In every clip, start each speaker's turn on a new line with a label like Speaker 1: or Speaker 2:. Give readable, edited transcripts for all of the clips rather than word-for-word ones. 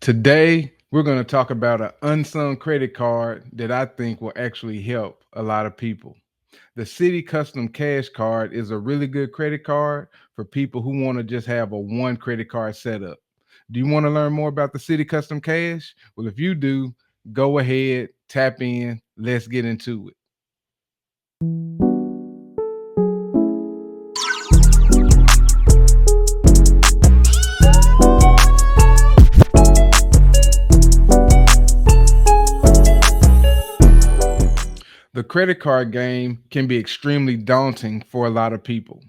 Speaker 1: Today, we're going to talk about an unsung credit card that I think will actually help a lot of people. The Citi Custom Cash card is a really good credit card for people who want to just have a one credit card setup. Do you want to learn more about the Citi Custom Cash? Well, if you do, go ahead, tap in, let's get into it. The credit card game can be extremely daunting for a lot of people.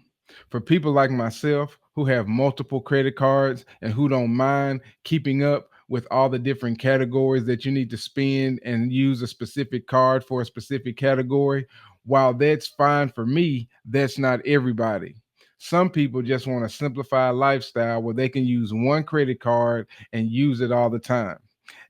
Speaker 1: For people like myself who have multiple credit cards and who don't mind keeping up with all the different categories that you need to spend and use a specific card for a specific category, while that's fine for me, that's not everybody. Some people just want a simplified lifestyle where they can use one credit card and use it all the time.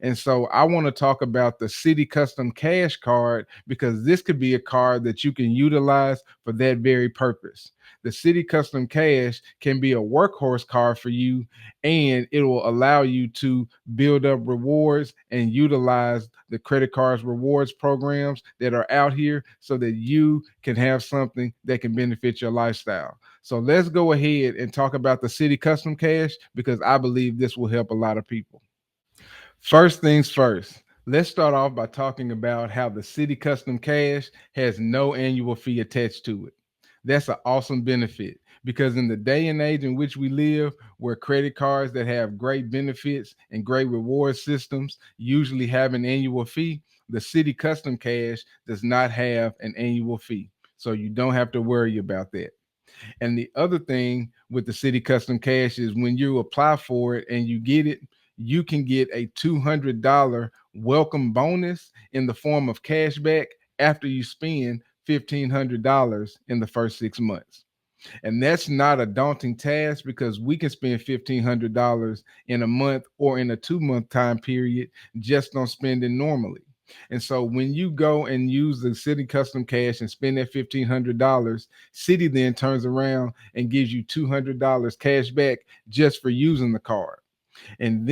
Speaker 1: And so I want to talk about the Citi Custom Cash card because this could be a card that you can utilize for that very purpose. The Citi Custom Cash can be a workhorse card for you, and it will allow you to build up rewards and utilize the credit cards rewards programs that are out here so that you can have something that can benefit your lifestyle. So let's go ahead and talk about the Citi Custom Cash because I believe this will help a lot of people. First things first, let's start off by talking about how the Citi Custom Cash has no annual fee attached to it. That's an awesome benefit because in the day and age in which we live, where credit cards that have great benefits and great reward systems usually have an annual fee, the Citi Custom Cash does not have an annual fee. So you don't have to worry about that. And the other thing with the Citi Custom Cash is when you apply for it and you get it, you can get a $200 welcome bonus in the form of cash back after you spend $1,500 in the first 6 months. And that's not a daunting task because we can spend $1,500 in a month or in a 2 month time period just on spending normally. And so when you go and use the Citi Custom Cash and spend that $1,500, Citi then turns around and gives you $200 cash back just for using the card. And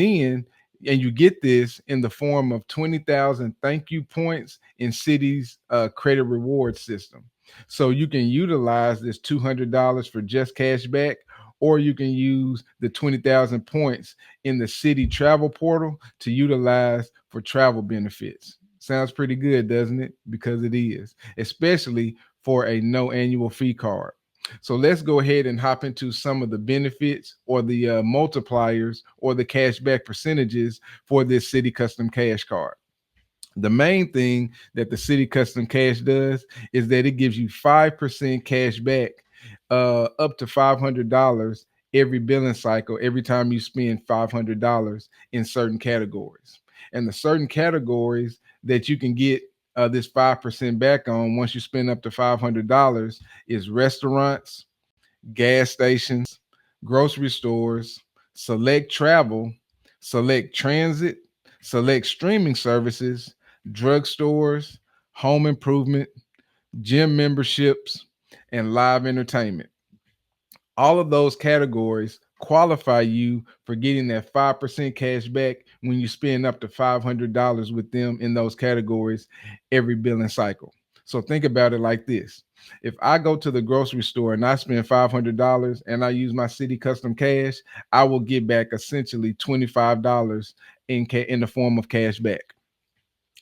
Speaker 1: you get this in the form of 20,000 thank you points in Citi's credit reward system. So you can utilize this $200 for just cash back, or you can use the 20,000 points in the Citi travel portal to utilize for travel benefits. Sounds pretty good, doesn't it? Because it is, especially for a no annual fee card. So let's go ahead and hop into some of the benefits or the multipliers or the cashback percentages for this Citi Custom Cash card. The main thing that the Citi Custom Cash does is that it gives you 5% cash back up to $500 every billing cycle every time you spend $500 in certain categories. And the certain categories that you can get this 5% back on once you spend up to $500 is restaurants, gas stations, grocery stores, select travel, select transit, select streaming services, drugstores, home improvement, gym memberships, and live entertainment. All of those categories qualify you for getting that 5% cash back when you spend up to $500 with them in those categories every billing cycle. So think about it like this. If I go to the grocery store and I spend $500 and I use my Citi Custom Cash, I will get back essentially $25 in the form of cash back.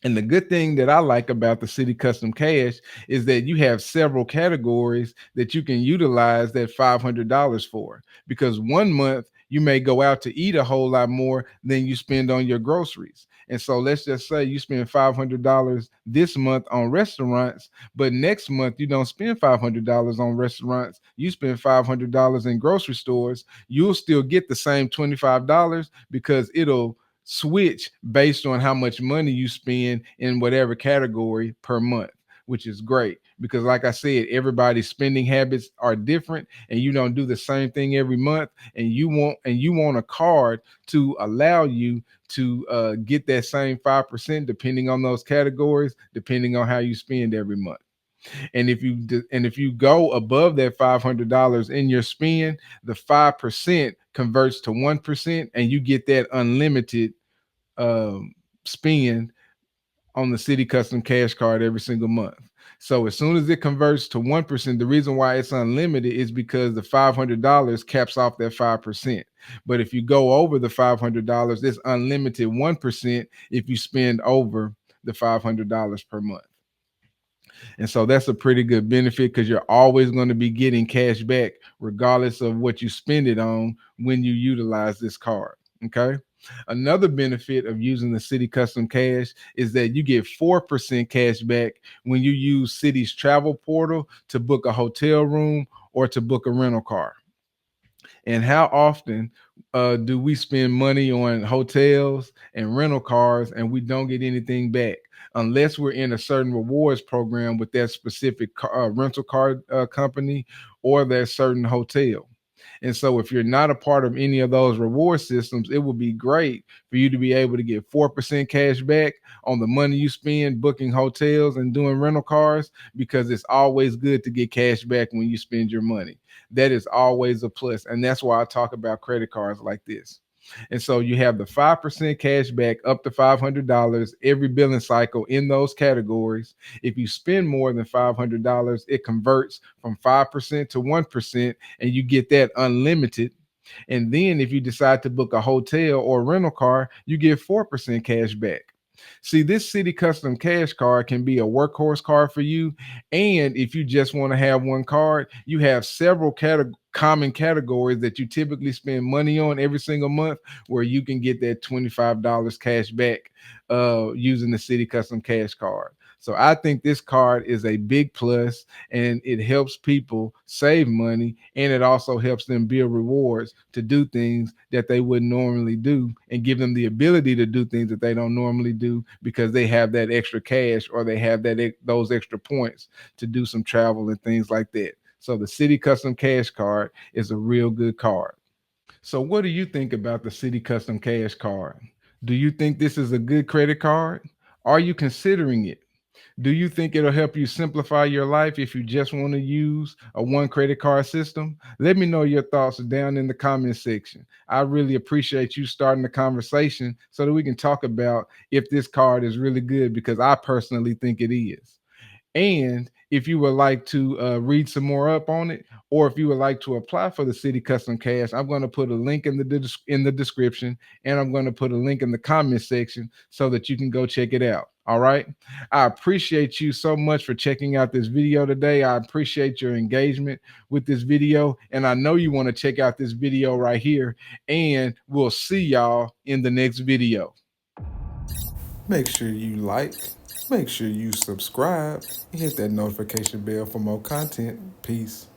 Speaker 1: And the good thing that I like about the Citi Custom Cash is that you have several categories that you can utilize that $500 for. Because 1 month you may go out to eat a whole lot more than you spend on your groceries. And so let's just say you spend $500 this month on restaurants, but next month you don't spend $500 on restaurants. You spend $500 in grocery stores. You'll still get the same $25 because it'll switch based on how much money you spend in whatever category per month, which is great because like I said, everybody's spending habits are different and you don't do the same thing every month, and you want a card to allow you to get that same 5% depending on those categories, depending on how you spend every month. And if you go above that $500 in your spend, the 5% converts to 1%, and you get that unlimited um, spend on the Citi Custom Cash card every single month. So as soon as it converts to 1%, the reason why it's unlimited is because the $500 caps off that 5%. But if you go over the $500, it's unlimited 1% if you spend over the $500 per month. And so that's a pretty good benefit because you're always going to be getting cash back regardless of what you spend it on when you utilize this card. Okay. Another benefit of using the Citi Custom Cash is that you get 4% cash back when you use Citi's travel portal to book a hotel room or to book a rental car. And how often do we spend money on hotels and rental cars and we don't get anything back unless we're in a certain rewards program with that specific rental car company or that certain hotel? And so, if you're not a part of any of those reward systems, it would be great for you to be able to get 4% cash back on the money you spend booking hotels and doing rental cars, because it's always good to get cash back when you spend your money. That is always a plus. And that's why I talk about credit cards like this. And so you have the 5% cash back up to $500 every billing cycle in those categories. If you spend more than $500, it converts from 5% to 1%, and you get that unlimited. And then if you decide to book a hotel or rental car, you get 4% cash back. See, this Citi Custom Cash card can be a workhorse card for you. And if you just want to have one card, you have several common categories that you typically spend money on every single month where you can get that $25 cash back using the Citi Custom Cash card. So I think this card is a big plus, and it helps people save money, and it also helps them build rewards to do things that they wouldn't normally do, and give them the ability to do things that they don't normally do because they have that extra cash, or they have those extra points to do some travel and things like that. So the Citi Custom Cash card is a real good card. So what do you think about the Citi Custom Cash card? Do you think this is a good credit card? Are you considering it? Do you think it'll help you simplify your life if you just want to use a one credit card system? Let me know your thoughts down in the comment section. I really appreciate you starting the conversation so that we can talk about if this card is really good, because I personally think it is. And if you would like to read some more up on it, or if you would like to apply for the Citi Custom Cash, I'm going to put a link in the description, and I'm going to put a link in the comment section so that you can go check it out. All right. I appreciate you so much for checking out this video today. I appreciate your engagement with this video, and I know you want to check out this video right here. And we'll see y'all in the next video. Make sure you like, make sure you subscribe, and hit that notification bell for more content. Peace.